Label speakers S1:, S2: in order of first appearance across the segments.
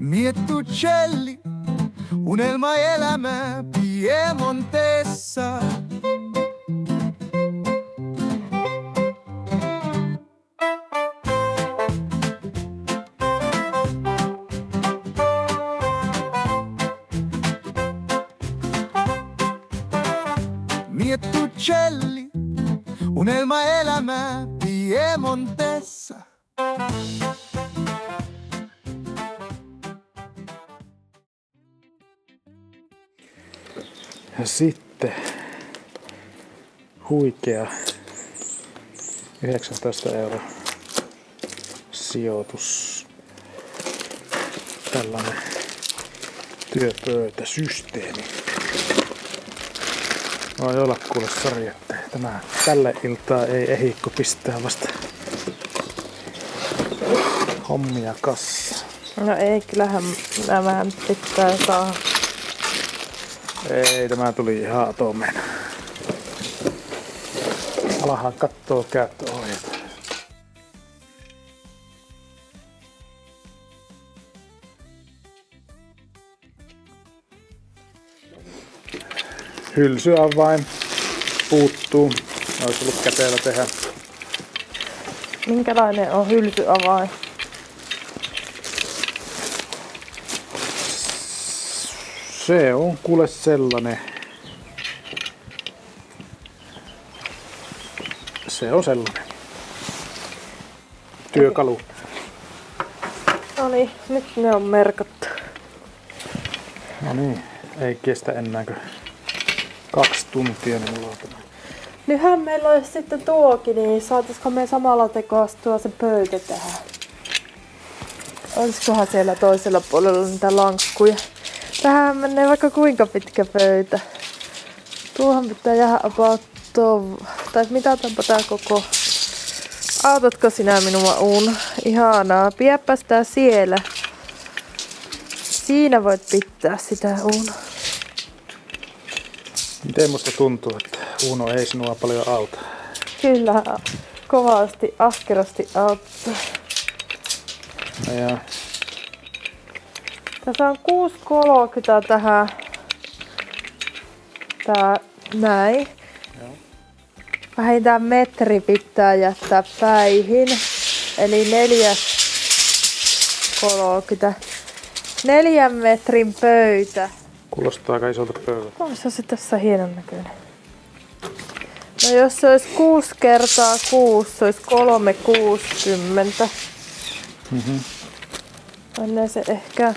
S1: Miettucelli, unelmaelämä Piemontessa. Miettucelli, unelmaelämä Piemontessa.
S2: Ja sitten huikea 19 € sijoitus. Tällainen työpöytäsysteemi. Voi olla kuule sori, että tämä tälle iltaa ei ehdi, kun pistää vasta hommia kassa.
S3: No ei, kyllähän nämä pitää saada.
S2: Ei, tämä tuli ihan atomeen. Alahan kattoo käyttöohjeita. Hylsyavain puuttuu. Olisi ollut käteellä tehdä.
S3: Minkälainen on hylsyavain?
S2: Se on kuule sellainen. Se on sellainen. Työkalu.
S3: No niin, nyt ne on merkattu.
S2: No niin, ei kestä enää kuin 2 tuntia, niin mulla on tämä.
S3: Nythän meillä olisi sitten tuokin, niin saataisiko me samalla tekoastua se pöytä tähän? Olisikohan siellä toisella puolella niitä lankkuja? Tähän menee vaikka kuinka pitkä pöytä. Tuohon pitää jäädä about tai mitataanpa tää koko. Autatko sinä minua Uno? Ihanaa. Pidäpäs tää siellä. Siinä voit pitää sitä Uno.
S2: Miten musta tuntuu, että Uno ei sinua paljon auta?
S3: Kyllä, kovasti, ahkerasti auttaa.
S2: No ja
S3: Tässä on 6,30 tähän. Tää näin.
S2: joo.
S3: Vähintään metri pitää jättää päihin. Eli 4,30. 4 metrin pöytä.
S2: Kuulostaa aika isolta pöydältä.
S3: On se tässä hienon näköinen. No jos se olisi 6 kertaa 6, se olisi 3,60.
S2: Mhm.
S3: Menee se ehkä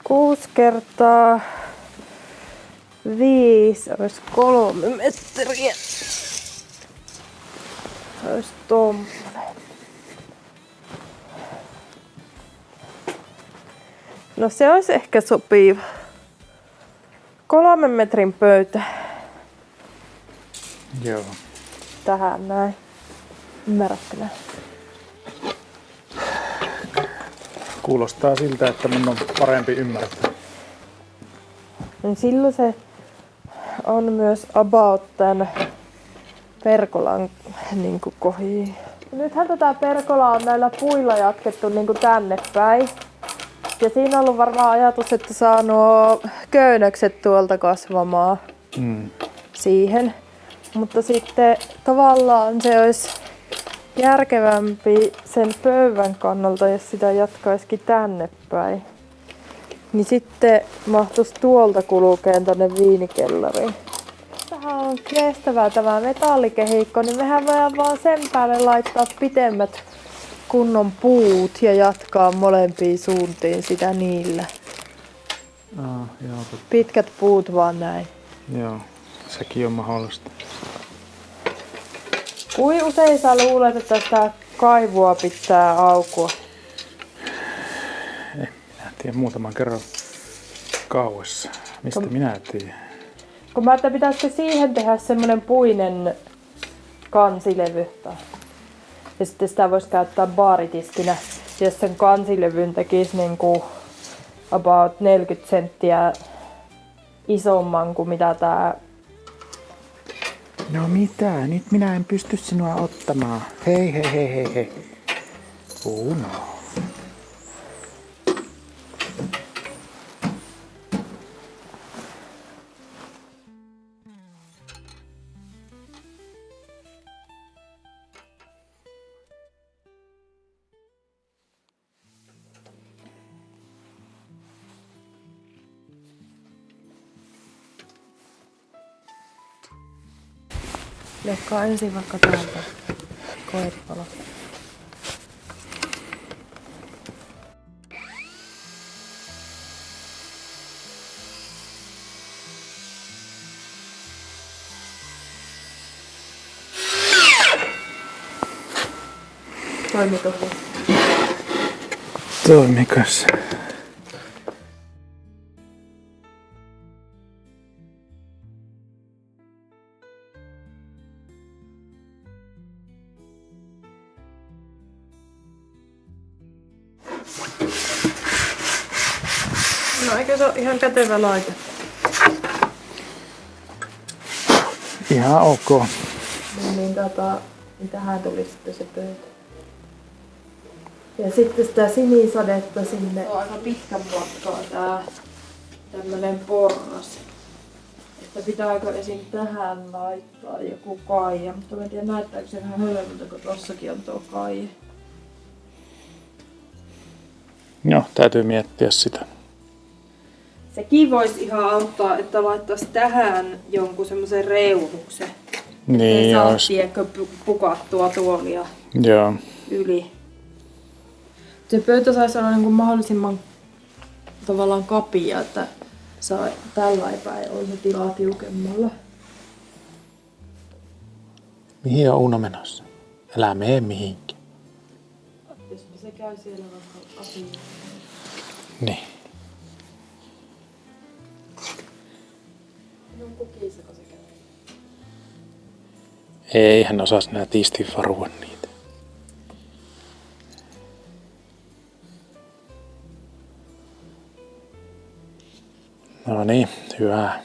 S3: 6 kertaa 5 olisi 3 metriä. Se olisi tommonen. No se olisi ehkä sopiva. 3 metrin pöytä.
S2: Joo.
S3: Tähän näin. Ymmärrätkö näin?
S2: Kuulostaa siltä, että mun on parempi ymmärtää.
S3: Niin silloin se on myös about tän perkolan niin kohi. Nythän tätä perkolaa on näillä puilla jatkettu niin tänne päin. Ja siinä on ollut varmaan ajatus, että saa nuo köynnökset tuolta kasvamaan siihen. Mutta sitten tavallaan se olisi järkevämpi sen pöydän kannalta, jos sitä jatkaisikin tänne päin. Niin sitten mahtuisi tuolta kulkeen tonne viinikellariin. Tähän on kestävää tämä metallikehikko, niin mehän voidaan vaan sen päälle laittaa pitemmät kunnon puut ja jatkaa molempiin suuntiin sitä niillä.
S2: Joo,
S3: Pitkät puut vaan näin.
S2: joo, sekin on mahdollista.
S3: Kui usein sä luulet, että sitä kaivua pitää aukua?
S2: Minä tiedän muutaman kerran kauessa. Mistä minä tiedän?
S3: Kun mä ajattelin, pitäisikö siihen tehdä semmonen puinen kansilevy. Ja sitten sitä voisi käyttää baaritiskinä, jos sen kansilevyn tekisi niinku about 40 senttiä isomman kuin mitä tää.
S2: No mitä? Nyt minä en pysty sinua ottamaan. Hei. Uno.
S3: Leikkaa ensin vaikka täältä koepalo. Toimiko se?
S2: Toimikas.
S3: No eikö se ole ihan kätevä laite?
S2: Ihan ok.
S3: Niin tähän tuli sitten se pöytä. Ja sitten sitä sinisadetta sinne. On aika pitkän matkaa tää tämmönen porras. Että pitääkö esim. Tähän laittaa joku kaija. Mutta mä en tiedä näyttääkö se vähän hölmöltä, kun tossakin on tuo kaija.
S2: Joo, täytyy miettiä sitä.
S3: Sekin voisi ihan auttaa, että laittaisi tähän jonkun semmoisen reunuksen.
S2: Niin,
S3: ei saa
S2: jos...
S3: pukattua tuolia
S2: Joo.
S3: yli. Se pöytä saisi olla niin kuin mahdollisimman tavallaan kapia, että saa tällä päin on se tilaa tiukemmalla.
S2: Mihin on Uno menossa? Älä mene mihinkin.
S3: Jos se käy siellä vaikka asiaa.
S2: Niin.
S3: No pukisako se käy?
S2: Ei hän osas nätisti varua niitä. No niin, hyvä.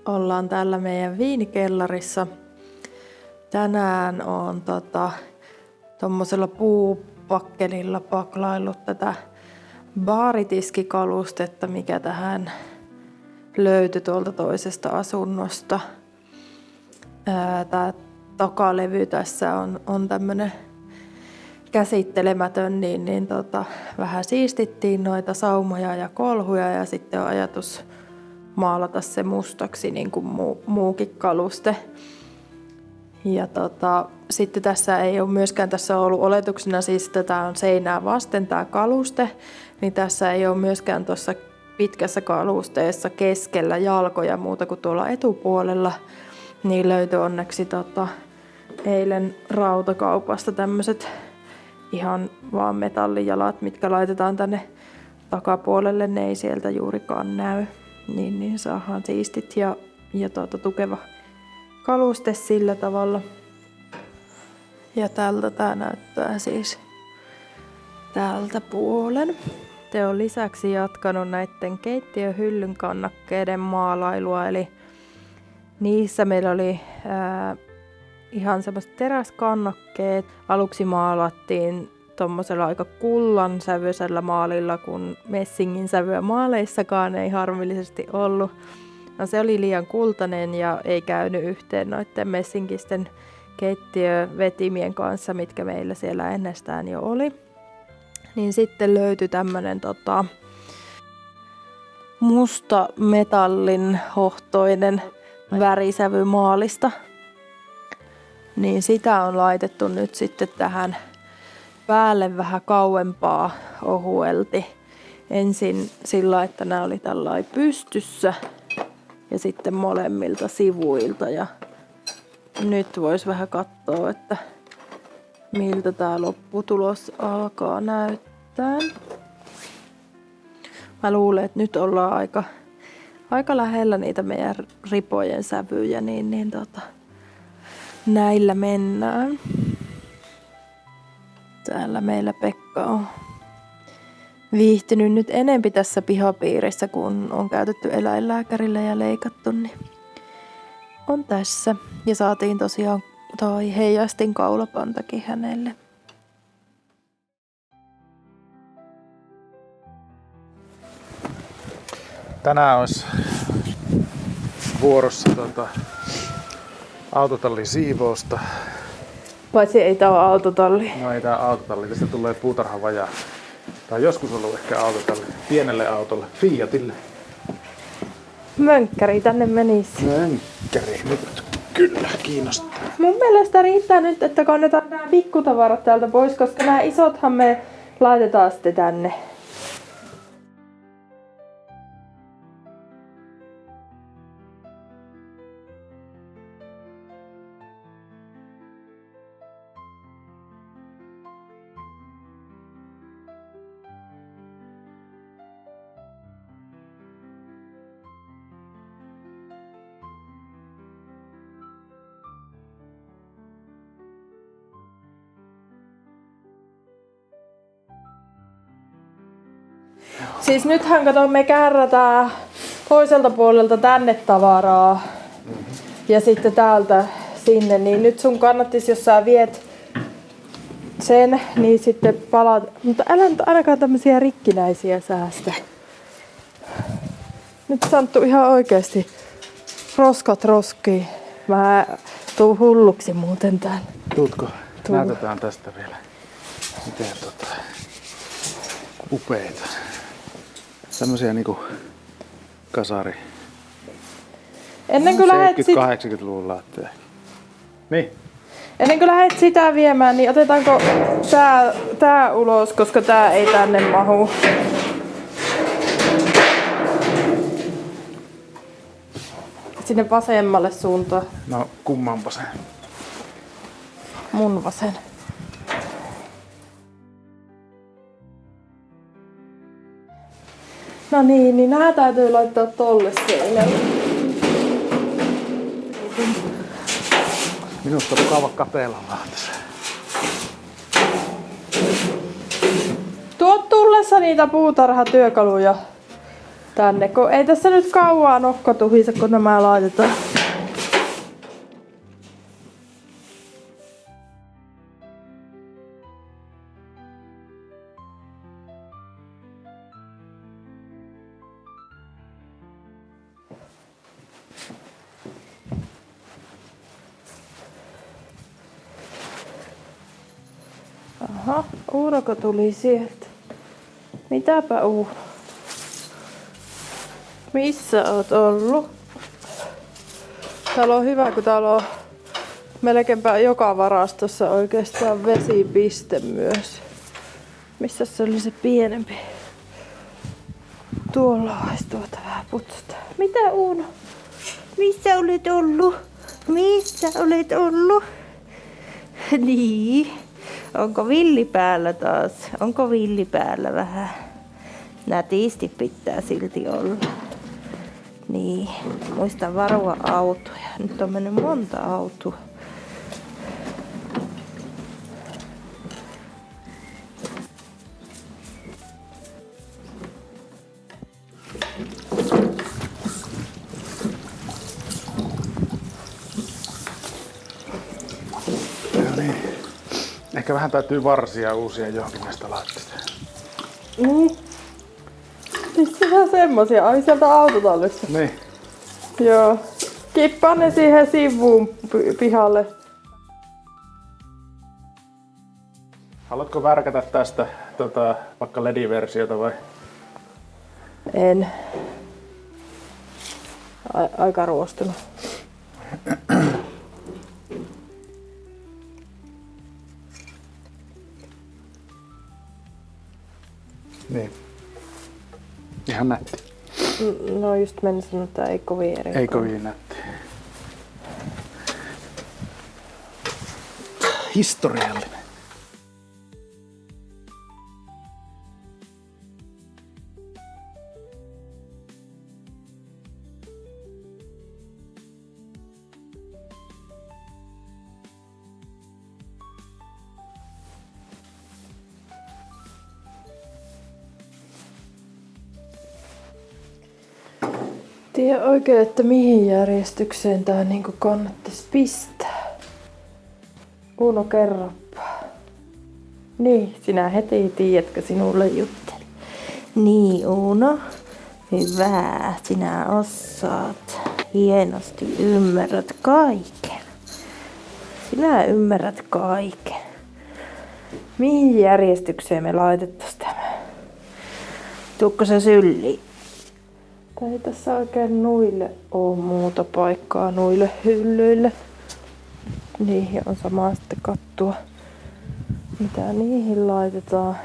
S3: Ollaan täällä meidän viinikellarissa. Tänään on tommosella puupakkelilla paklaillut tätä baaritiskikalustetta, mikä tähän löytyi tuolta toisesta asunnosta. Tää takalevy tässä on tämmönen käsittelemätön, niin vähän siistittiin noita saumoja ja kolhuja ja sitten on ajatus maalata se mustaksi niin kuin muukin kaluste. Ja sitten tässä ei ole myöskään, tässä on ollut oletuksena siis, että tämä on seinää vasten tämä kaluste, niin tässä ei ole myöskään tuossa pitkässä kalusteessa keskellä jalkoja muuta kuin tuolla etupuolella. Niin löytyi onneksi eilen rautakaupasta tämmöiset ihan vaan metallijalat, mitkä laitetaan tänne takapuolelle, ne ei sieltä juurikaan näy. Niin saadaan siistit ja tukeva kaluste sillä tavalla. Ja tältä tää näyttää siis tältä puolen. Te on lisäksi jatkanut näiden keittiöhyllyn kannakkeiden maalailua, eli niissä meillä oli ihan semmoiset teräskannakkeet. Aluksi maalattiin tommosella aika kullan sävyisellä maalilla, kun messingin sävyä maaleissakaan ei harmillisesti ollut. No, se oli liian kultainen ja ei käynyt yhteen noiden messinkisten keittiövetimien kanssa, mitkä meillä siellä ennestään jo oli. Niin sitten löytyi tämmönen musta metallin hohtoinen värisävy maalista. Niin sitä on laitettu nyt sitten tähän päälle vähän kauempaa ohuelti. Ensin sillä, että nämä oli tällainen pystyssä ja sitten molemmilta sivuilta. Ja nyt voisi vähän katsoa, että miltä tämä lopputulos alkaa näyttää. Mä luulen, että nyt ollaan aika lähellä niitä meidän ripojen sävyjä, niin näillä mennään. Täällä meillä Pekka on viihtynyt nyt enempi tässä pihapiirissä, kun on käytetty eläinlääkärillä ja leikattu, niin on tässä. Ja saatiin tosiaan toi heijastin kaulapantakin hänelle.
S2: Tänään olisi vuorossa autotallin siivousta.
S3: Paitsi ei tää ole autotalli.
S2: No ei tää autotalli, tästä tulee puutarhavajaa. Tää on joskus ollut ehkä autotalli, pienelle autolle, Fiatille.
S3: mönkkäri tänne menisi.
S2: Mönkkäri, nyt kyllä kiinnostaa.
S3: Mun mielestä riittää nyt, että kannetaan nämä pikkutavarat täältä pois, koska nämä isothan me laitetaan sitten tänne. Siis nythän kato, me kärrätään toiselta puolelta tänne tavaraa ja sitten täältä sinne, niin nyt sun kannattis, jos sä viet sen, niin sitten palaat. Mutta älä nyt ainakaan tämmösiä rikkinäisiä säästä. Nyt Santtu ihan oikeesti roskat roskii. Mä tuun hulluksi muuten tän.
S2: Tuutko? Näytetään tästä vielä. Miten upeita. Tämmösiä niinku kasari.
S3: Ennen kuin lähet
S2: 70-80-luvun laatteja. Niin.
S3: Ennen kuin lähdet sitä viemään, niin otetaanko tää ulos, koska tää ei tänne mahu. Sinne vasemmalle suuntaan.
S2: No kumman vasen?
S3: Mun vasen. No niin nää täytyy laittaa tolle seinälle.
S2: Minusta on mukava kapeellaan tässä.
S3: Tuo tullessa niitä puutarhatyökaluja tänne, kun ei tässä nyt kauaa nokka tuhise, kun nämä laitetaan. Aha, Uurako tuli sieltä. Mitäpä Uuro? Missä oot ollut? Täällä on hyvä, kun täällä on melkeinpä joka varastossa oikeastaan vesipiste myös. Missä se oli se pienempi? Tuolla olisi tuota vähän putsuta. Mitä Uuno? Missä olet ollut? Missä olet ollut? Niin. Onko villi päällä taas? Onko villi päällä vähän? Nätisti pitää silti olla. Niin, muista varoa autoja. Nyt on mennyt monta autoa.
S2: No niin. Ehkä vähän täytyy varsia uusia johonkin näistä laitteista.
S3: Siis ihan semmosia. Ai sieltä autotallissa.
S2: Niin.
S3: Joo. Kippaa ne siihen sivuun pihalle.
S2: Haluatko värkätä tästä vaikka LED-versiota vai?
S3: En. Aika ruostunut.
S2: Niin. Ihan nätti.
S3: No just menin sanoa, että ei kovin eri.
S2: Ei kovin nätti. Historiallinen.
S3: Tiedä oikein, että mihin järjestykseen tää niinku kannattais pistää. Uno, kerropa. Niin, sinä heti tiedätkö, sinulle juttelin. Niin, Uno. Hyvä, sinä osaat. Hienosti ymmärrät kaiken. Sinä ymmärrät kaiken. Mihin järjestykseen me laitettais tämä? Tuukko se sylliin? Ei tässä oikein nuille oo muuta paikkaa nuille hyllyille. Niihin on sama sitten kattua, mitä niihin laitetaan.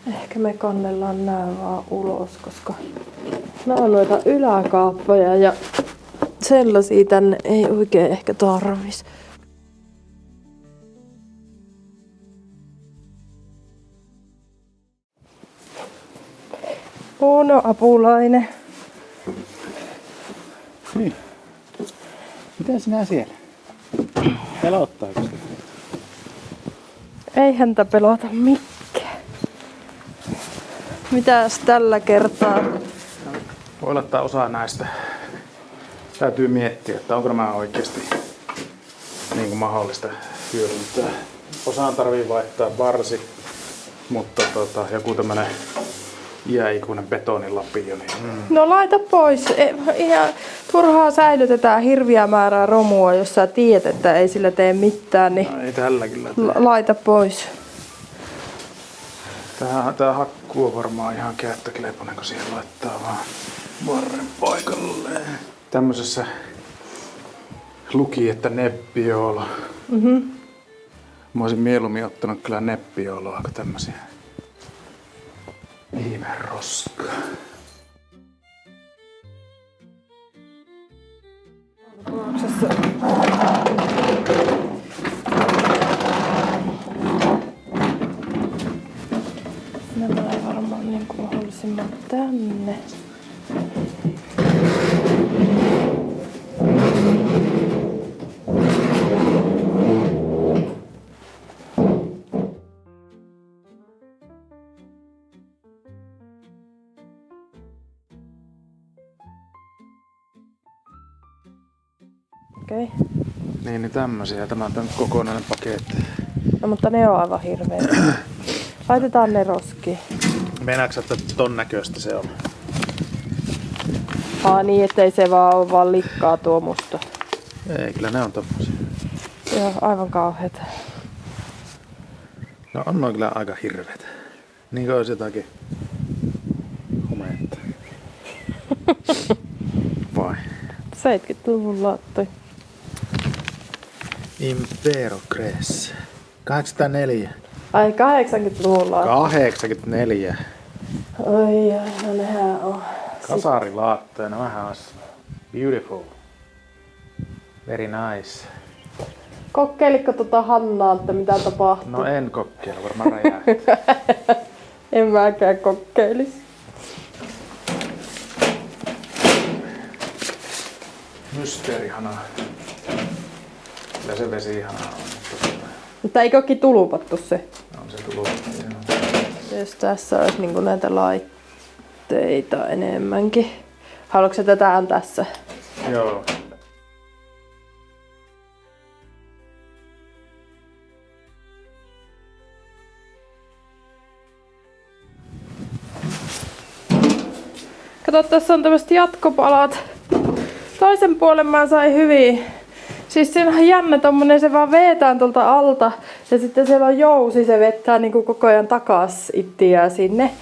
S3: Ehkä me kannellaan nää vaan ulos, koska nää on noita yläkaappoja ja sellaisia tänne ei oikein ehkä tarvis. Uno apulainen.
S2: Niin. Mitä sinä siellä? Pelottaako sitä?
S3: Ei häntä pelota mikään. Mitäs tällä kertaa?
S2: Voi olla, että osa näistä täytyy miettiä, että onko nämä oikeasti niin kuin mahdollista hyödyntää. Osaan tarvii vaihtaa varsi, mutta joku tämmönen iäikuinen betonilapio. Niin,
S3: No laita pois. Ihan turhaa säilytetään hirviä määrää romua, jos sä tiedät, että ei sillä tee mitään, niin
S2: no, ei tällä kyllä.
S3: laita pois.
S2: Tää hakkuu on varmaan ihan käyttökelpoinen, kun siihen laittaa vaan varren paikalleen. Tämmöisessä luki, että neppiolo. Mä olisin mieluummin ottanut kyllä neppioloa kuin tämmösiä ihmeroskaa.
S3: Nämä varmaan niin kuin mahdollisimman tänne. Okei.
S2: Niin tämmösiä. Tämä on tämän kokonainen paketti.
S3: No mutta ne on aivan hirveitä. Laitetaan ne roskiin.
S2: Meinaatko, että ton näköistä se on?
S3: Niin, ettei se vaan ole vaan likkaa tuo musta.
S2: Ei, kyllä ne on tommosia.
S3: Joo, aivan kauheeta.
S2: No on noin kyllä aika hirveet. Niin kuin olisi jotakin homeetta. Vai?
S3: 70-luvun laattoi.
S2: Impero Cres. 804.
S3: Ai 80-luvun laattoi.
S2: 84.
S3: Oi, no nehän on.
S2: Kasarilaattoja, vähän olisi beautiful. Very nice.
S3: Kokeilitko Hannaa, että mitä tapahtuu?
S2: No en kokeilla, varmaan räjähtää.
S3: En mäkään kokeilis.
S2: Mysteerihana. Ja se vesihana on.
S3: Mutta eikö olekin tulupattu se?
S2: On se tullut.
S3: Jos tässä olisi niinku näitä laitteita enemmänkin. Haluatko tätä tässä?
S2: Joo. Kato, tässä on tämmöiset jatkopalat. Toisen puolen mä sain hyvin. Siis siinä on jännä tommonen, se vaan vetään tuolta alta. Ja sitten siellä on jousi, se vettää niinku koko ajan takas ittiään sinne.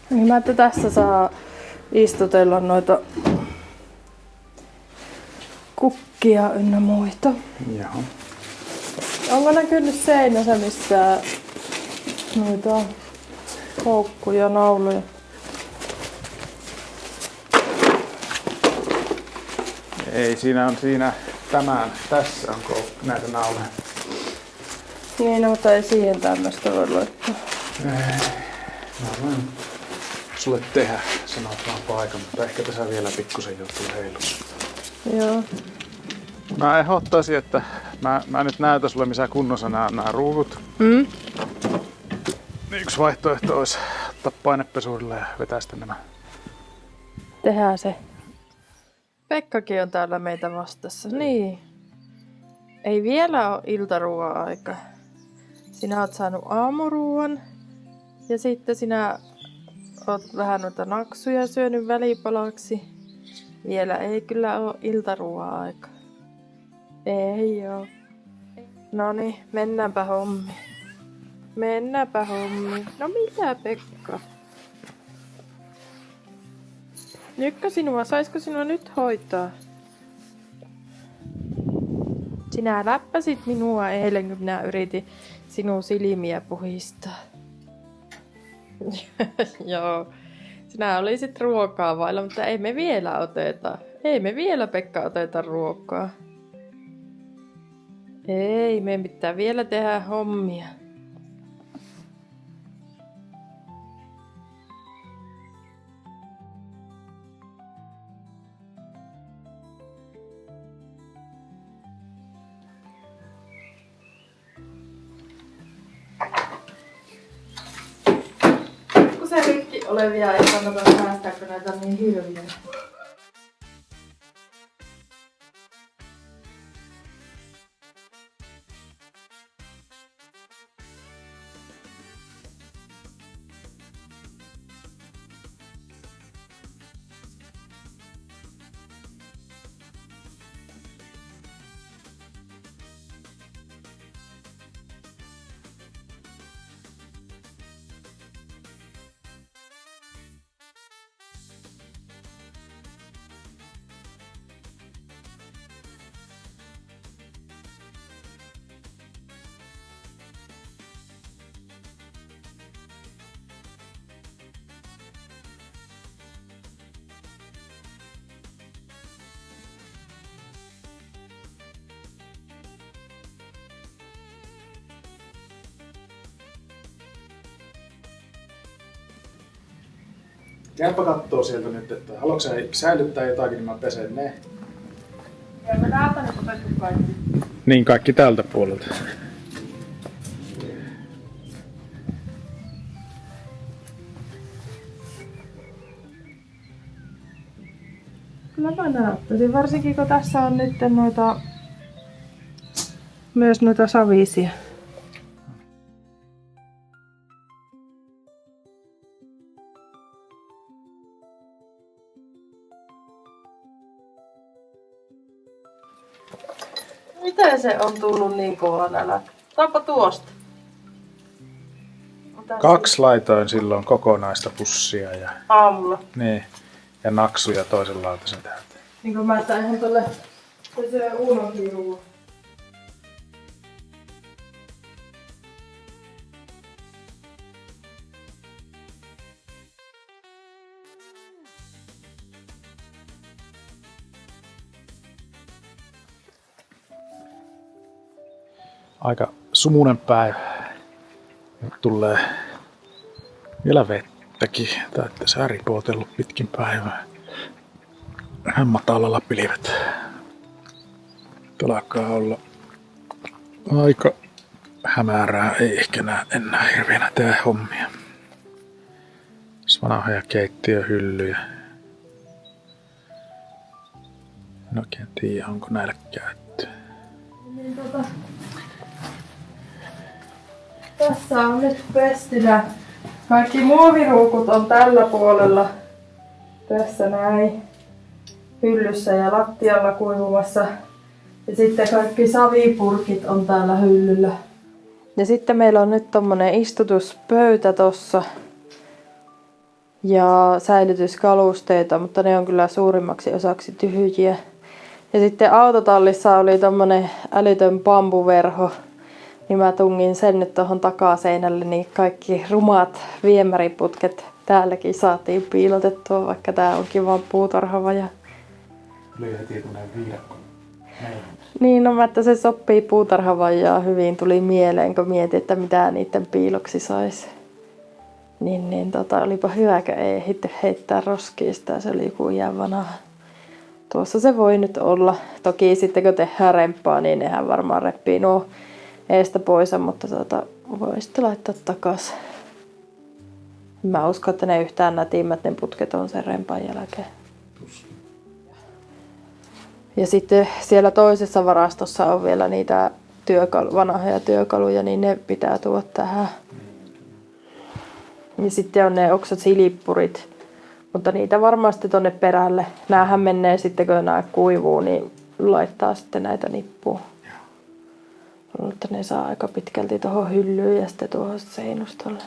S2: Niin mä että tässä saa istutella noita kukkia ynnä muita. Joo.
S3: Onko näkynyt seinässä missään noita koukkuja, nauluja?
S2: Ei, siinä on tässä on näitä nauleja.
S3: Niin, no, mutta ei siihen tämmöstä voi laittaa.
S2: Mä voin sulle tehdä, sanot vaan paikan, mutta ehkä tässä vielä pikkusen juttu heilu.
S3: Joo.
S2: Mä ehdottaisin, että mä nyt näytän sulle missä kunnossa nämä ruuvut. Yksi vaihtoehto olisi ottaa painepesurille ja vetää sitten nämä.
S3: Tehdään se. Pekkakin on täällä meitä vastassa. Niin. Ei vielä ole iltaruuan aika. Sinä oot saanut aamuruuan. Ja sitten sinä oot vähän noita naksuja syönyt välipalaksi. Vielä ei kyllä ole iltaruuan aika. Ei oo. Noniin, mennäänpä hommiin. Mennäänpä hommiin. No mitä, Pekka? Nytkö sinua? Saisiko sinua nyt hoitaa? Sinä läppäsit minua eilen, kun minä yritin sinun silmiä puhistaa. Joo. Sinä olisit ruokaa vailla, mutta ei me vielä oteta. Ei me vielä, Pekka, oteta ruokaa. Ei, meidän pitää vielä tehdä hommia. Kun se rikki olevia ei kannata säästää, kun näitä on niin hirviä.
S2: Käypä kattoo sieltä nyt, että haluatko sä säilyttää jotakin, niin mä pesen ne.
S3: Ja me täältä nyt otettu kaikki.
S2: Niin, kaikki tältä puolelta.
S3: Kyllä mä näyttäisin, varsinkin kun tässä on nyt myös noita savisia. Miten se on tullut niin kova nälä? Otapa tuosta.
S2: Kaksi laitoin silloin kokonaista pussia ja,
S3: Aamulla.
S2: niin, ja naksuja toisen lautasen täältä.
S3: Niin kuin mä tähän tolle, se syö uunokirua.
S2: Aika sumunen päivä. Nyt tulee vielä vettäkin. Tai että sä ripotellut pitkin päivää. Vähän matalalla pilvet. Tuolla alkaa olla aika hämärää. Ei ehkä enää hirveänä tää hommia. Vanhoja keittiöhyllyjä. En oikein tiedä, onko näille käyttöä.
S3: Niin tässä on nyt pestinä. Kaikki muoviruukut on tällä puolella. Tässä näin. Hyllyssä ja lattialla kuivumassa. Ja sitten kaikki savipurkit on täällä hyllyllä. Ja sitten meillä on nyt tommonen istutuspöytä tossa. Ja säilytyskalusteita, mutta ne on kyllä suurimmaksi osaksi tyhjiä. Ja sitten autotallissa oli tommonen älytön bambuverho. Niin mä tungin sen nyt tuohon takaseinälle, niin kaikki rumat viemäriputket täälläkin saatiin piilotettua, vaikka tää onkin vaan puutarhavaja.
S2: Tuli heti tuonne viidakko.
S3: Niin, no että se sopii puutarhavajaa hyvin, tuli mieleen, kun mietin, että mitä niiden piiloksi saisi. Niin, olipa hyväkö ei ehitty heittää roskiin sitä, se oli joku iän vanha. Tuossa se voi nyt olla. Toki sitten kun tehdään remppaa, niin nehän varmaan reppii nuo eestä pois, mutta voi sitten laittaa takaisin. Mä uskon, että ne yhtään nätimmät ne putket on sen rempan jälkeen. Ja sitten siellä toisessa varastossa on vielä niitä vanhoja työkaluja, niin ne pitää tuoda tähän. Ja sitten on ne oksasilippurit, mutta niitä varmasti tonne perälle. Näähän menee sitten, kun nämä kuivuu, niin laittaa sitten näitä nippuun. Mutta ne saa aika pitkälti tuohon hyllyyn ja sitten tuohon seinustolle.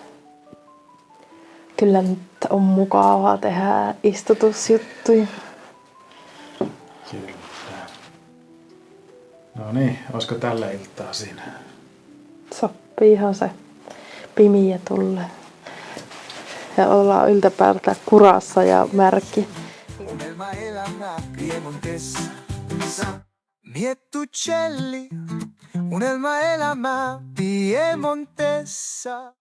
S3: Kyllä nyt on mukavaa tehdä istutusjuttuja.
S2: Kyllä. No niin, olisiko tällä iltaa siinä?
S3: Sopiihan se pimiä tulee. Ja ollaan yltäpäältä kurassa ja märki.
S1: Unelmaelämää Piemontessa. Miettucelli, unelmaelämää Piemontessa.